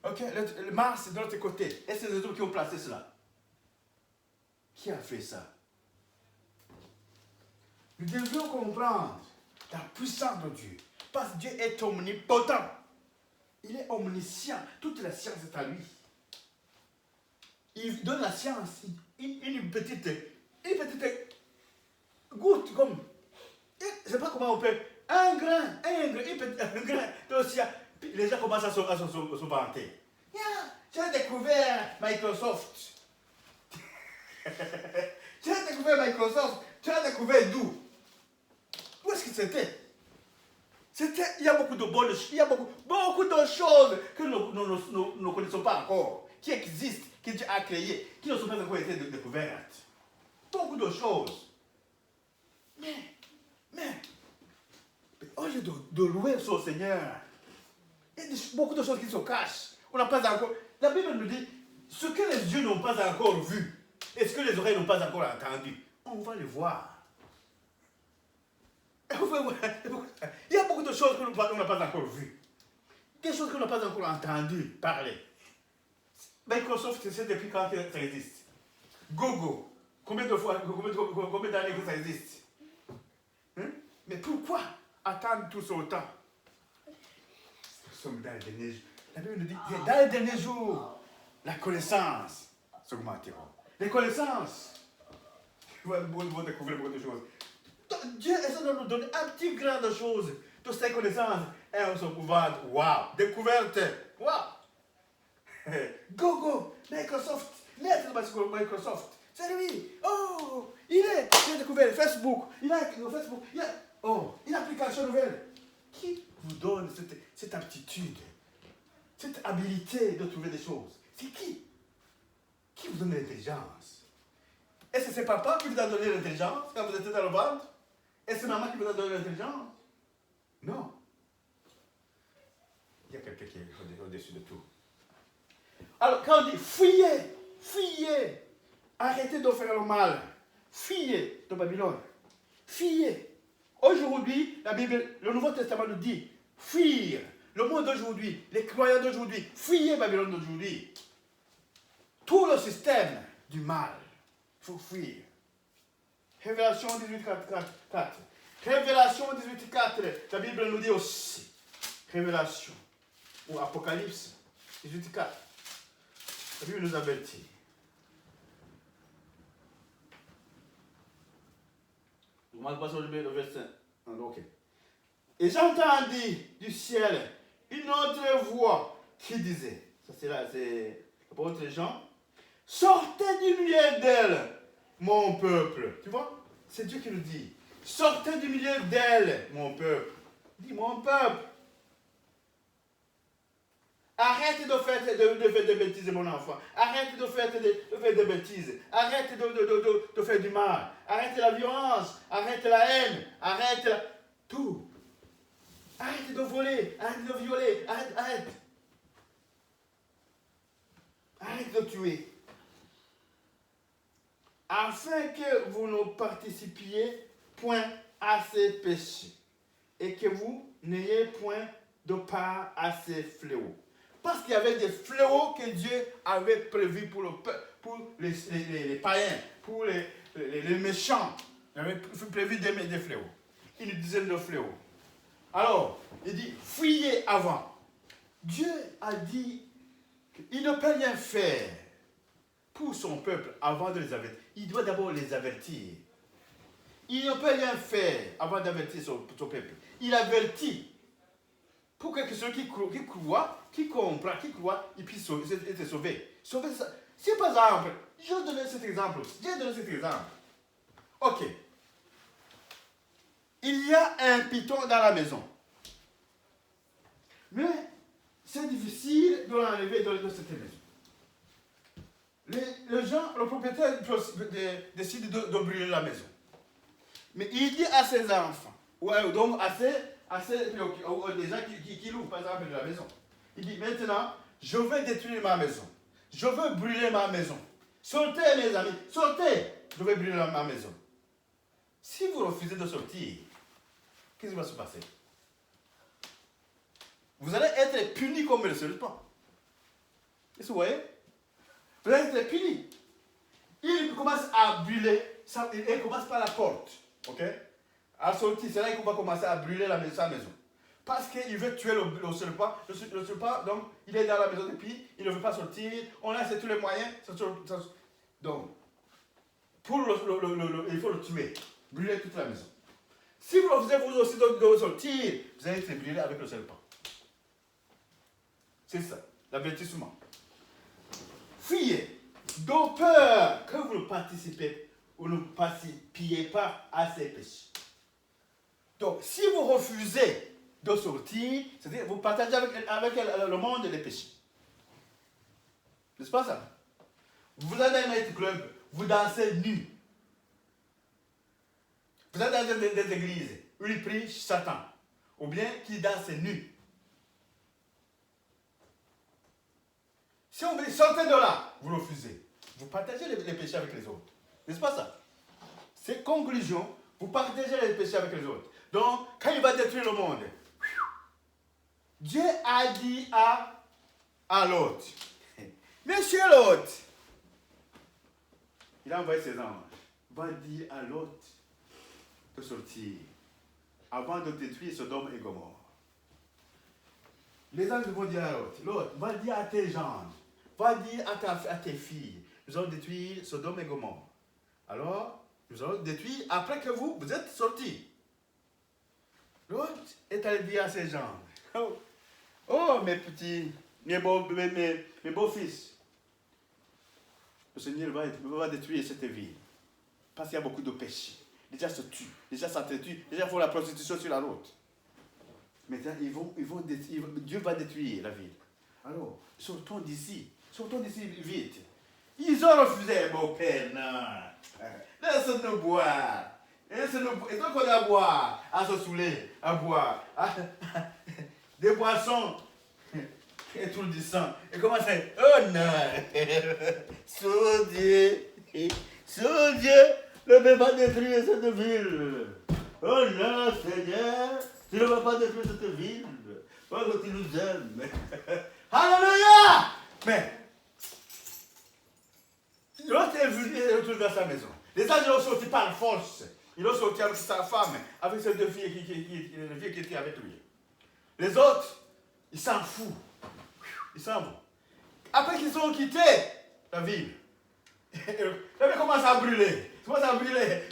Le Mars de l'autre côté. Est-ce que c'est les hommes qui ont placé cela? Qui a fait ça? Nous devons comprendre la puissance de Dieu. Parce que Dieu est omnipotent. Il est omniscient. Toute la science est à lui. il donne la science, une petite goutte comme, je ne sais pas comment on peut, un grain, donc les gens commencent à se vanter. Tu as découvert Microsoft. Tu as découvert Microsoft. Tu as découvert d'où? Où est-ce que c'était? Il y a beaucoup de bonnes choses, il y a beaucoup de choses que nous ne connaissons pas encore, qui existent, que Dieu a créées, qui ne sont pas encore été découvertes. Beaucoup de choses. Mais, au lieu de louer son Seigneur, il y a beaucoup de choses qui se cachent. On n'a pas encore. La Bible nous dit ce que les yeux n'ont pas encore vu et ce que les oreilles n'ont pas encore entendu. On va les voir. Il y a beaucoup de choses qu'on n'a pas encore vues. Des choses qu'on n'a pas encore entendues parler. Microsoft, c'est depuis quand ça existe? Google, combien d'années que ça existe? Mais pourquoi attendre tout ce temps? Nous sommes dans les derniers jours. La Bible nous dit, dans les derniers jours, la connaissance s'augmentera. Les connaissances. Vous allez découvrir beaucoup de choses. Dieu essaie de nous donner un petit grain de choses, de ces connaissances. Et on se couvre, waouh, découverte, waouh. Google, Microsoft, Microsoft, c'est lui. Oh, il a découvert Facebook, il a une application nouvelle. Qui vous donne cette aptitude, cette habilité de trouver des choses? C'est qui? Qui vous donne l'intelligence? Est-ce que c'est papa qui vous a donné l'intelligence quand vous étiez dans le ventre? Est-ce que c'est maman qui vous a donné l'intelligence? Non. Il y a quelqu'un qui est au-dessus de tout. Alors, quand on dit fuyez, arrêtez de faire le mal, fuyez de Babylone, fuyez. Aujourd'hui, la Bible, le Nouveau Testament nous dit fuir. Le monde d'aujourd'hui, les croyants d'aujourd'hui, fuyez Babylone d'aujourd'hui. Tout le système du mal, il faut fuir. Révélation 18.4. Révélation 18.4. La Bible nous dit aussi. Révélation. Ou Apocalypse 18.4. La Bible nous avertit. Vous m'avez passé le verset. Ok. Et j'entendis du ciel une autre voix qui disait, ça c'est là, c'est l'apôtre Jean, sortez du milieu d'elle, mon peuple. Tu vois, c'est Dieu qui nous dit, sortez du milieu d'elle, mon peuple. Il dit, mon peuple. Arrête de faire des bêtises, mon enfant. Arrête de faire des bêtises. Arrête de faire du mal. Arrête la violence. Arrête la haine. Arrête tout. Arrête de voler. Arrête de violer. Arrête. Arrête de tuer. Afin que vous ne participiez point à ces péchés et que vous n'ayez point de part à ces fléaux. Parce qu'il y avait des fléaux que Dieu avait prévus pour le peuple, pour les païens, pour les méchants. Il avait prévu des fléaux. Une dizaine de fléaux. Alors, il dit, fuyez avant. Dieu a dit qu'il ne peut rien faire pour son peuple avant de les avertir. Il doit d'abord les avertir. Il ne peut rien faire avant d'avertir son peuple. Il avertit. Pour que ceux qui croient, qui comprennent, qui croient, ils puissent être sauvés. Sauver ça. Si par exemple, je vais donner cet exemple. Ok. Il y a un python dans la maison. Mais c'est difficile de l'enlever de cette maison. Le propriétaire décide de brûler la maison. Mais il dit à ses enfants, donc à des gens qui louent par exemple de la maison. Il dit maintenant, je vais détruire ma maison. Je veux brûler ma maison. Sortez mes amis, sortez. Je vais brûler ma maison. Si vous refusez de sortir, qu'est-ce qui va se passer? Vous allez être punis comme le serpent. Est-ce que vous voyez? Vous allez être punis. Il commence à brûler, il commence par la porte. Ok? À sortir, c'est là qu'il va commencer à brûler sa maison. Parce qu'il veut tuer le serpent. Le serpent, donc, il est dans la maison depuis, il ne veut pas sortir. On a tous les moyens. Donc, il faut le tuer. Brûler toute la maison. Si vous refusez vous aussi de sortir, vous allez être brûlé avec le serpent. C'est ça, l'avertissement. Fuyez, de peur que vous ne participez ou ne participiez pas à ces péchés. Donc, si vous refusez de sortir, c'est-à-dire vous partagez avec le monde les péchés. N'est-ce pas ça? Vous êtes dans un night club, vous dansez nu. Vous êtes dans des églises où ils prient Satan, ou bien qui dansent nu. Si on vous dit sortez de là, vous refusez. Vous partagez les péchés avec les autres. N'est-ce pas ça? C'est conclusion, vous partagez les péchés avec les autres. Donc, quand il va détruire le monde, Dieu a dit à l'autre, monsieur l'autre, il a envoyé ses anges, va dire à l'autre de sortir avant de détruire Sodome et Gomorrhe. Les anges vont dire à l'autre, va dire à tes gens, va dire à tes filles, nous allons détruire Sodome et Gomorrhe. Alors, nous allons détruire après que vous êtes sortis. L'autre est allé dire à ses gens, oh mes petits, mes beaux fils, le Seigneur va détruire cette ville. Parce qu'il y a beaucoup de péchés. Déjà se tuent, déjà s'entretuent, déjà font la prostitution sur la route. Maintenant, Dieu va détruire la ville. Alors, sortons d'ici vite. Ils ont refusé, mon père, non. Laisse-nous boire. Et donc on a à boire, à se saouler, à boire. Des boissons étourdissantes. Et comment c'est? Oh non. Sous Dieu, ne va pas détruire cette ville. Oh non, Seigneur, tu ne vas pas détruire cette ville. Parce que tu nous aimes. Alléluia! Mais, l'autre est venu et retourné dans sa maison. Les anges l'ont sorti par force. Ils l'ont sorti avec sa femme, avec ses deux filles qui étaient avec lui. Les autres, ils s'en foutent. Ils s'en vont. Après qu'ils ont quitté la ville, la ville commence à brûler.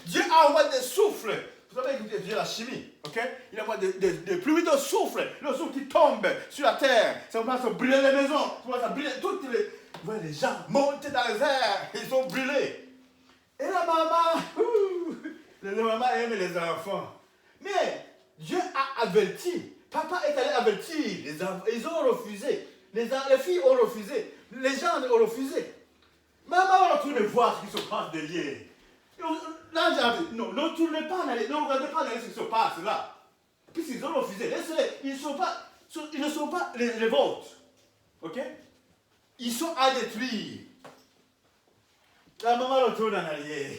Dieu envoie des souffles. Vous savez que Dieu la chimie, ok? Il envoie des pluies de souffle. Le souffle qui tombe sur la terre. Ça commence à brûler les maisons. Ça commence à brûler toutes les... Vous voyez les gens monter dans les airs. Ils sont brûlés. Et la maman aime les enfants. Mais Dieu a averti. Papa est allé avertir les enfants. Ils ont refusé. Les filles ont refusé. Les gens ont refusé. Maman retourne voir ce qui se passe derrière. Là, j'ai dit, non, ne tournez pas en arrière. Ne regardez pas en arrière ce qui se passe là. Puisqu'ils ont refusé. Laissez-les. Ils ne sont pas les vôtres. Ok? Ils sont à détruire. La maman retourne en arrière.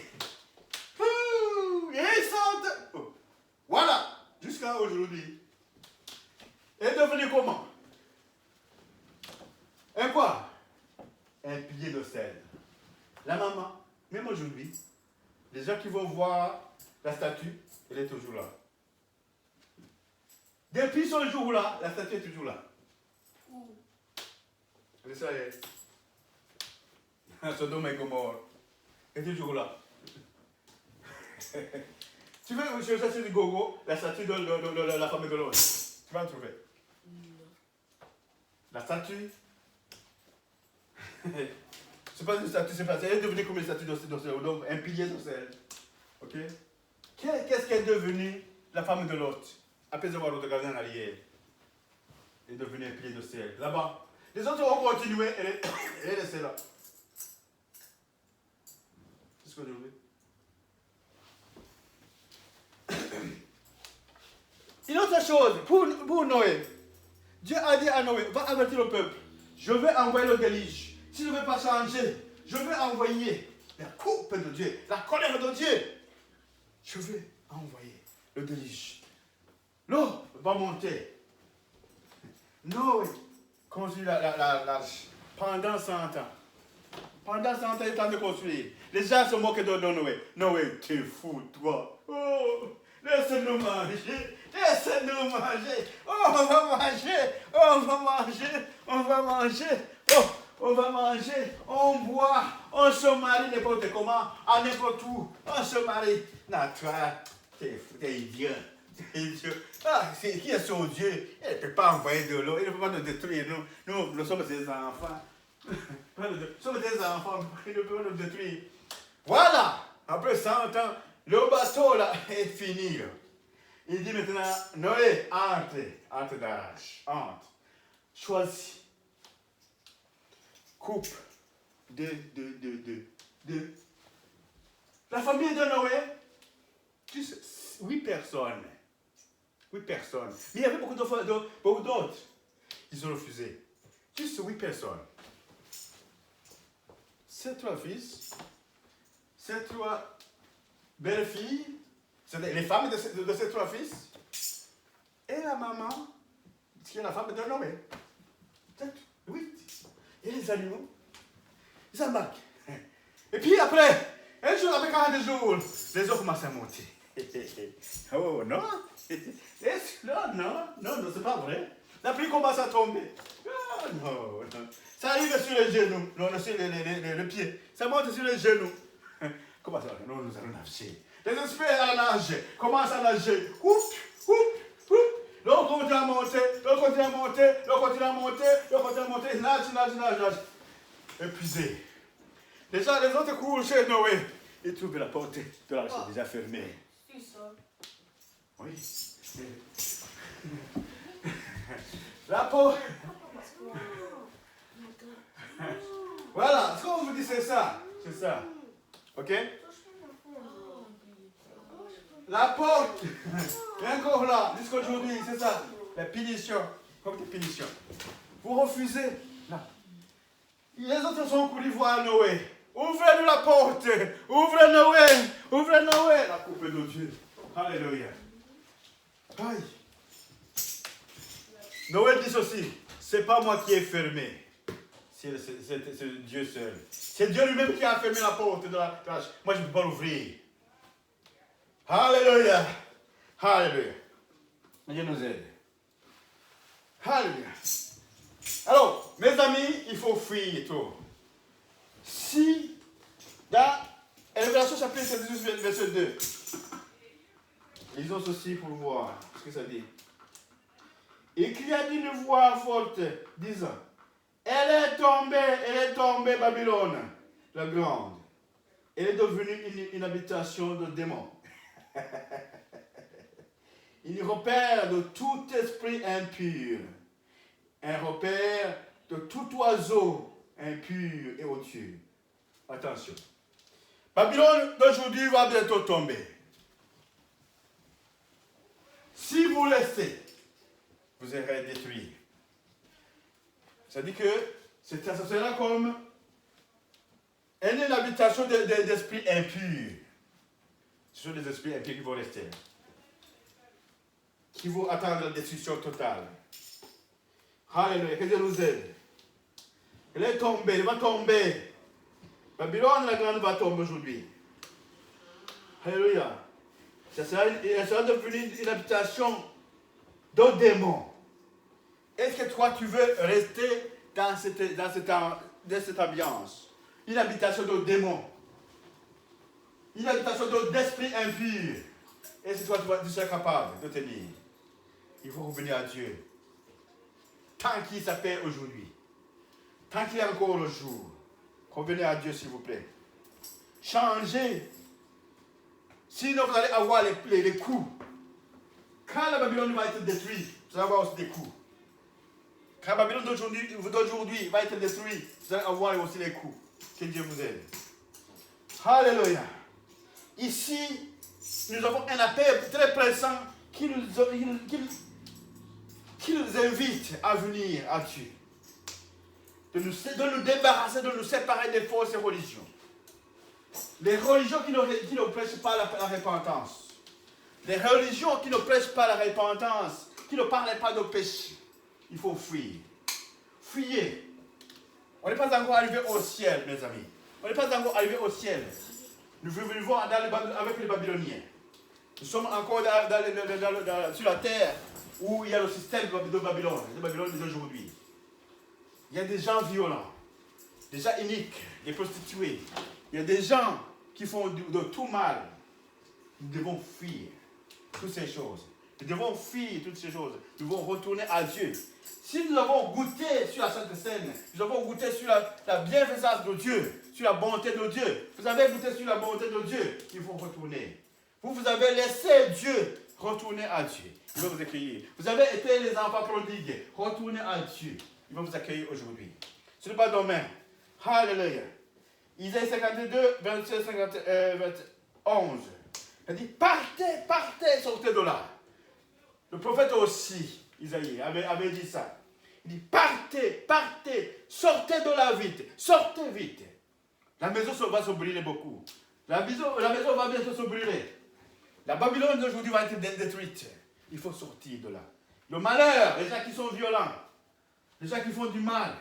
Et ils sont... Voilà. Jusqu'à aujourd'hui. Elle est devenue comment? Un quoi? Un pilier de sel. La maman, même aujourd'hui, les gens qui vont voir la statue, elle est toujours là. Depuis ce jour-là, la statue est toujours là. Le soleil. Sodome et Gomorrhe. Elle est toujours là. Tu veux chercher sur du gogo, la statue de la famille de l'autre. Tu vas en trouver. La statue. C'est pas une statue, c'est pas. Elle est devenue comme une statue de sel, donc un pilier de sel. Ok? Qu'est-ce qu'elle est devenue la femme de l'autre? Après avoir regardé en arrière. Elle est devenue un pilier de sel. Là-bas. Les autres ont continué, elle est restée là. C'est ce que je veux. Une autre chose, pour Noé, Dieu a dit à Noé, va avertir le peuple, je vais envoyer le déluge. S'il ne veut pas changer, je vais envoyer la coupe de Dieu, la colère de Dieu. Je vais envoyer le déluge. L'eau va monter. Noé construit l'arche pendant 100 ans. Pendant 100 ans, il est en train de construire. Les gens se moquent de Noé. Noé, t'es fou, toi. Oh, Laissez-nous manger. Laissez-nous manger. Oh, on va manger. Oh, on va manger. On va manger. Oh, on va manger. On boit. On se marie n'importe comment. À n'importe où. On se marie. Non, toi, t'es idiot. T'es idiot. Ah, qui est son Dieu? Il ne peut pas envoyer de l'eau. Il ne peut pas nous détruire. Nous sommes ses enfants. Nous sommes des enfants. Il ne peut pas nous détruire. Voilà. Après 100 ans, le bateau là est fini. Là. Il dit maintenant, Noé, entre d'âge, entre. Choisis. Coupe de. La famille de Noé, 8 personnes. 8 personnes. Mais il y avait beaucoup d'autres. Ils ont refusé. Juste 8 personnes. Ces 3 fils, ces 3 belles-filles, les femmes de ces 3 fils, et la maman, qui est la femme de Noé. 8. Et les animaux, ils embarquent. Et puis après, un jour, après 40 jours, les eaux commencent à monter. Oh non, non, c'est pas vrai. La pluie commence à tomber. Oh, non. Ça arrive sur les genoux, non, sur les pieds. Ça monte sur les genoux. Comment ça va? Non, nous allons nager. Les esprits à nager, commencent à nager. L'eau continue à monter, nage. Épuisé. Les autres courent chez Noé. Ils trouvent la porte de l'arche déjà fermée. Oui. La porte. Voilà, ce qu'on vous dit, c'est ça. C'est ça. Ok? La porte est encore là, jusqu'aujourd'hui, c'est ça. La punition. Comme des punitions. Vous refusez. Là. Les autres sont courus voir Noé. Ouvrez-nous la porte. Ouvrez Noé. La coupe de Dieu. Alléluia. Aïe. Noé dit ceci. C'est pas moi qui ai fermé. C'est Dieu seul. C'est Dieu lui-même qui a fermé la porte de la cage. Moi, je ne peux pas l'ouvrir. Alléluia. Dieu nous aide. Alléluia. Alors, mes amis, il faut fuir tout. Si, dans Révélation chapitre 18, verset 2, lisons ceci pour voir ce que ça dit. Il cria d'une voix forte, disant, elle est tombée, Babylone, la grande. Elle est devenue une habitation de démons. Une repère de tout esprit impur. Un repère de tout oiseau impur et odieux. Attention. Babylone d'aujourd'hui va bientôt tomber. Si vous laissez, vous serez détruit. Ça dit que ça sera comme une habitation d'esprits impurs. Ce sont des esprits impurs qui vont rester. Qui vont attendre la destruction totale. Alléluia, que Dieu nous aide. Elle est tombée, elle va tomber. Babylone la grande va tomber aujourd'hui. Alléluia. Elle sera devenue une habitation de démons. Est-ce que toi tu veux rester dans cette ambiance? Une habitation de démons. Une habitation d'esprit impur. Est-ce que toi tu seras capable de tenir? Il faut revenir à Dieu. Tant qu'il s'appelle aujourd'hui. Tant qu'il y a encore le jour. Revenez à Dieu s'il vous plaît. Changez. Sinon vous allez avoir les coups. Quand la Babylone va être détruite, vous allez avoir aussi des coups. Quand la Babylone d'aujourd'hui va être détruite, vous allez avoir aussi les coups. Que Dieu vous aide. Alléluia. Ici, nous avons un appel très pressant qui nous invite à venir à Dieu. De nous débarrasser, de nous séparer des fausses religions. Les religions qui ne prêchent pas la repentance. Les religions qui ne prêchent pas la repentance, qui ne parlent pas de péché. Il faut fuir. Fuyez. On n'est pas encore arrivé au ciel, mes amis. On n'est pas encore arrivé au ciel. Nous vivons avec les Babyloniens. Nous sommes encore sur la terre où il y a le système de Babylone d'aujourd'hui. Il y a des gens violents, des gens iniques, des prostituées. Il y a des gens qui font de tout mal. Nous devons fuir toutes ces choses. Nous devons fuir toutes ces choses. Nous devons retourner à Dieu. Si nous avons goûté sur la Sainte Seine, nous avons goûté sur la bienfaisance de Dieu, sur la bonté de Dieu. Vous avez goûté sur la bonté de Dieu, il faut retourner. Vous avez laissé Dieu, retourner à Dieu. Il va vous accueillir. Vous avez été les enfants prodigues, retournez à Dieu. Il va vous accueillir aujourd'hui. Ce n'est pas demain. Alléluia. Isaïe 52, 27, 11. Il dit, partez, sortez de là. Le prophète aussi, Isaïe, avait dit ça. Il dit, partez, sortez de là vite, sortez vite. La maison va se brûler beaucoup. La maison va bientôt se brûler. La Babylone d'aujourd'hui va être détruite. Il faut sortir de là. Le malheur, les gens qui sont violents, les gens qui font du mal,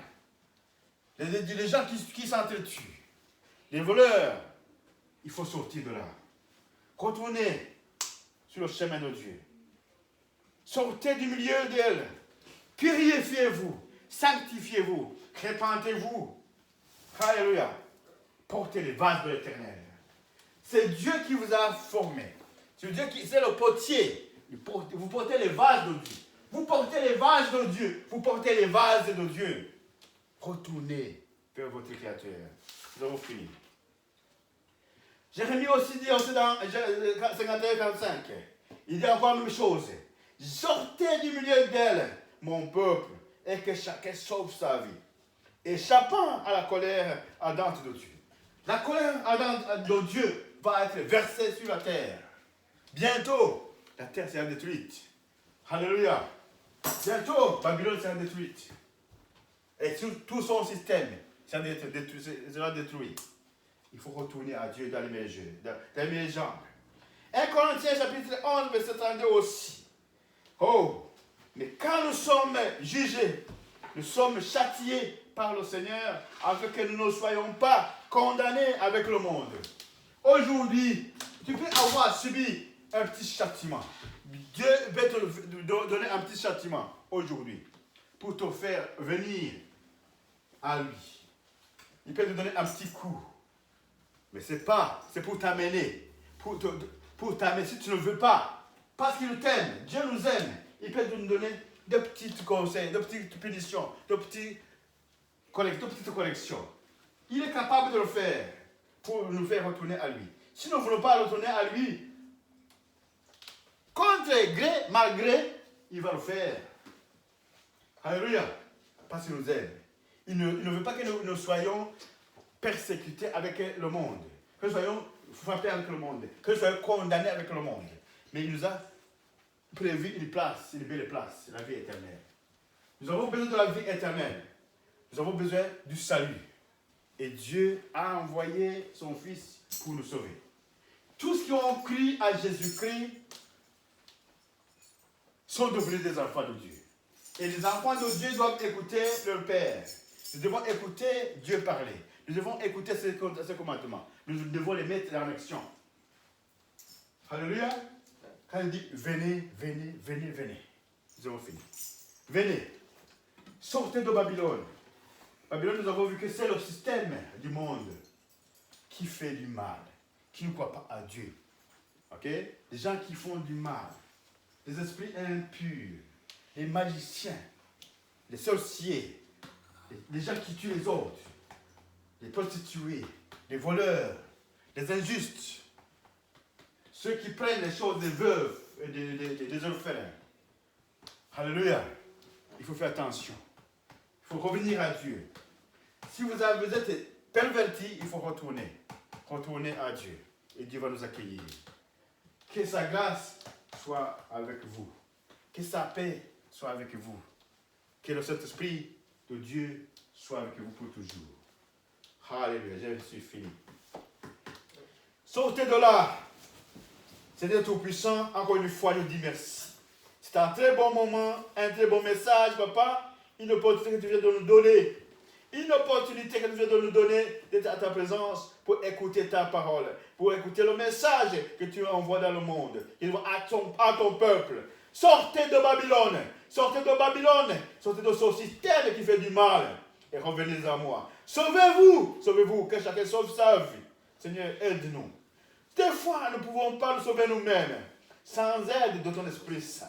les gens qui s'entretuent, les voleurs, il faut sortir de là. Retournez sur le chemin de Dieu. Sortez du milieu d'elle. Purifiez-vous. Sanctifiez-vous. Répentez-vous. Alléluia. Portez les vases de l'Éternel. C'est Dieu qui vous a formé. C'est le potier. Vous portez les vases de Dieu. Vous portez les vases de Dieu. Vous portez les vases de Dieu. Retournez vers votre Créateur. Nous avons fini. Jérémie aussi dit dans 51-45. Il dit encore la même chose. Sortez du milieu d'elle, mon peuple, et que chacun sauve sa vie, échappant à la colère ardente de Dieu. La colère ardente de Dieu va être versée sur la terre. Bientôt, la terre sera détruite. Alléluia. Bientôt, Babylone sera détruite. Et tout son système sera détruit. Il faut retourner à Dieu dans les meilleures jambes. 1 Corinthiens chapitre 11, verset 32 aussi. Oh, mais quand nous sommes jugés, nous sommes châtiés par le Seigneur afin que nous ne soyons pas condamnés avec le monde. Aujourd'hui, tu peux avoir subi un petit châtiment. Dieu va te donner un petit châtiment aujourd'hui pour te faire venir à lui. Il peut te donner un petit coup. Mais c'est pour t'amener. Pour t'amener. Si tu ne veux pas, parce qu'il t'aime, Dieu nous aime, il peut nous donner de petits conseils, de petites punitions, de petites corrections. Il est capable de le faire pour nous faire retourner à lui. Si nous ne voulons pas retourner à lui, contre gré, malgré, il va le faire. Alléluia. Parce qu'il nous aime. Il ne veut pas que nous soyons persécutés avec le monde. Que nous soyons frappés avec le monde. Que nous soyons condamnés avec le monde. Mais il nous a prévu une belle place, la vie éternelle. Nous avons besoin de la vie éternelle. Nous avons besoin du salut. Et Dieu a envoyé son Fils pour nous sauver. Tous qui ont cru à Jésus-Christ sont devenus des enfants de Dieu. Et les enfants de Dieu doivent écouter leur Père. Nous devons écouter Dieu parler. Nous devons écouter ses commandements. Nous devons les mettre en action. Alléluia. Quand il dit venez, venez, venez, venez. Nous avons fini. Venez. Sortez de Babylone. Babylone, nous avons vu que c'est le système du monde qui fait du mal, qui ne croit pas à Dieu. Ok? Les gens qui font du mal, les esprits impurs, les magiciens, les sorciers, les gens qui tuent les autres, les prostituées, les voleurs, les injustes, ceux qui prennent les choses des veuves et des orphelins. Alléluia. Il faut faire attention. Il faut revenir à Dieu. Si vous êtes perverti, il faut retourner. Retourner à Dieu. Et Dieu va nous accueillir. Que sa grâce soit avec vous. Que sa paix soit avec vous. Que le Saint-Esprit de Dieu soit avec vous pour toujours. Alléluia, je suis fini. Sortez de là. Seigneur Tout-Puissant, encore une fois, nous dit merci. C'est un très bon moment, un très bon message, papa. Une opportunité que tu viens de nous donner. une opportunité que tu viens de nous donner d'être à ta présence pour écouter ta parole, pour écouter le message que tu envoies dans le monde, à ton peuple. Sortez de Babylone, sortez de Babylone, sortez de ce système qui fait du mal et revenez à moi. Sauvez-vous, sauvez-vous, que chacun sauve sa vie. Seigneur, aide-nous. Des fois, nous ne pouvons pas nous sauver nous-mêmes sans aide de ton Esprit Saint.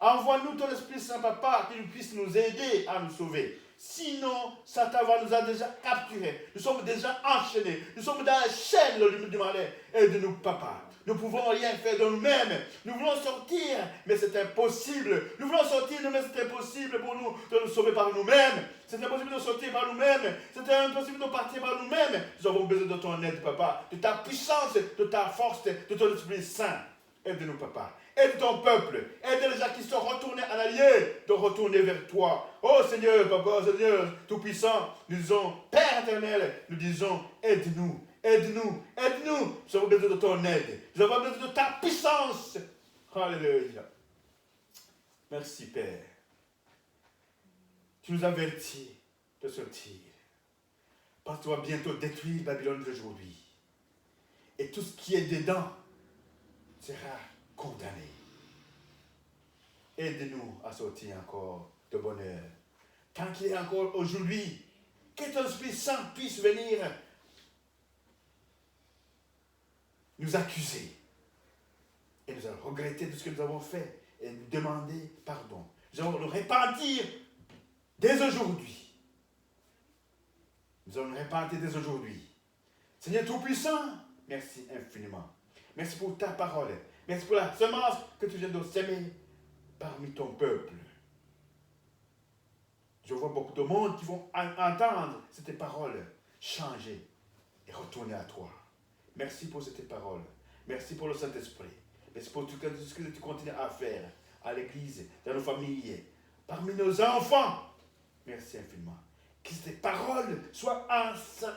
Envoie-nous ton Esprit Saint, Papa, qui puisse nous aider à nous sauver. Sinon, Satan nous a déjà capturés. Nous sommes déjà enchaînés. Nous sommes dans la chaîne du malin. Aide-nous, Papa. Nous ne pouvons rien faire de nous-mêmes. Nous voulons sortir, mais c'est impossible. Nous voulons sortir, mais c'est impossible pour nous de nous sauver par nous-mêmes. C'est impossible de sortir par nous-mêmes. C'est impossible de partir par nous-mêmes. Nous avons besoin de ton aide, Papa. De ta puissance, de ta force, de ton Esprit Saint. Aide-nous, Papa. Aide ton peuple. Aide les gens qui sont retournés en arrière de retourner vers toi. Oh Seigneur, Papa, Seigneur, Tout-Puissant, nous disons, Père éternel, nous disons, aide-nous. Aide-nous, aide-nous. Nous avons besoin de ton aide. Nous avons besoin de ta puissance. Alléluia. Merci, Père. Tu nous avertis de sortir. Parce que tu vas bientôt détruire Babylone d'aujourd'hui. Et tout ce qui est dedans sera condamné. Aide-nous à sortir encore de bonheur. Tant qu'il est encore aujourd'hui, que ton Esprit Saint puisse venir nous accuser et nous allons regretter de ce que nous avons fait et nous demander pardon. Nous allons nous repentir dès aujourd'hui. Nous allons nous repentir dès aujourd'hui. Seigneur Tout-Puissant, merci infiniment. Merci pour ta parole. Merci pour la semence que tu viens de semer parmi ton peuple. Je vois beaucoup de monde qui vont entendre cette parole changer et retourner à toi. Merci pour cette parole. Merci pour le Saint-Esprit. Merci pour tout ce que tu continues à faire à l'église, dans nos familles, parmi nos enfants. Merci infiniment. Que ces paroles soient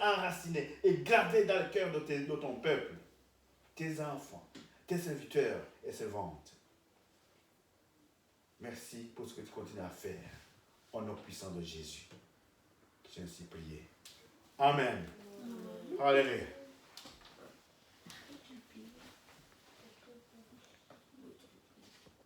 enracinées et gravées dans le cœur de ton peuple, tes enfants, tes serviteurs et servantes. Merci pour ce que tu continues à faire. Au nom puissant de Jésus. Je me suis prié. Amen. Alléluia.